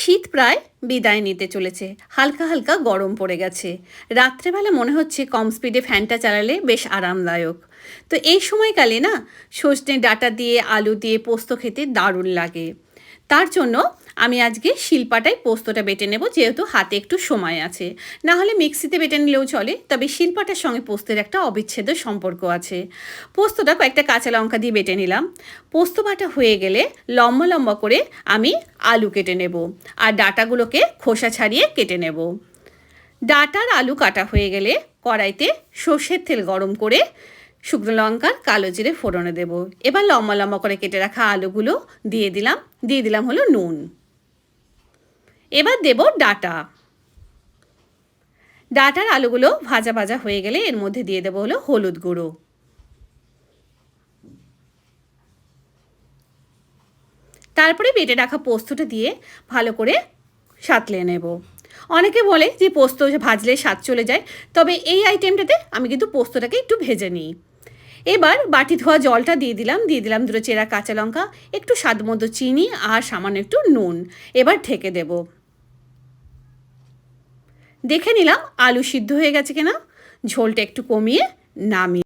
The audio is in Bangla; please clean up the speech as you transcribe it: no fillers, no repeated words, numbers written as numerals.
শীত প্রায় বিদায় নিতে চলেছে, হালকা হালকা গরম পড়ে গেছে। রাত্রেবেলা মনে হচ্ছে কম স্পিডে ফ্যানটা চালালে বেশ আরামদায়ক। তো এই সময়কালে না, সজনে ডাঁটা দিয়ে আলু দিয়ে পোস্ত খেতে দারুণ লাগে। তার জন্য আমি আজকে শিলপাটায় পোস্তটা বেটে নেব, যেহেতু হাতে একটু সময় আছে। না হলে মিক্সিতে বেটে নিলেও চলে, তবে শিলপাটার সঙ্গে পোস্তের একটা অবিচ্ছেদ্য সম্পর্ক আছে। পোস্তটা কয়েকটা কাঁচা লঙ্কা দিয়ে বেটে নিলাম। পোস্ত বাটা হয়ে গেলে লম্বা লম্বা করে আমি আলু কেটে নেব, আর ডাঁটাগুলোকে খোসা ছাড়িয়ে কেটে নেব। ডাঁটার আলু কাটা হয়ে গেলে কড়াইতে সর্ষের তেল গরম করে শুকনো লঙ্কার কালো জিরে ফোড়নে দেব। এবার লম্বা লম্বা করে কেটে রাখা আলুগুলো দিয়ে দিলাম হলো নুন। এবার দেব ডাঁটার আলুগুলো ভাজা ভাজা হয়ে গেলে এর মধ্যে দিয়ে দেবো হলো হলুদ গুঁড়ো। তারপরে বেটে রাখা পোস্তটা দিয়ে ভালো করে সাঁতলে নেব। অনেকে বলে যে পোস্ত ভাজলে স্বাদ চলে যায়, তবে এই আইটেমটাতে আমি কিন্তু পোস্তটাকে একটু ভেজে নিই। এবার বাটি ধোয়া জলটা দিয়ে দিলাম দুটো চেরা কাঁচা লঙ্কা, একটু স্বাদ মতো চিনি আর সামান্য একটু নুন। এবার ঢেকে দেব। দেখে নিলাম আলু সিদ্ধ হয়ে গেছে কিনা, ঝোলটা একটু কমিয়ে নামিয়ে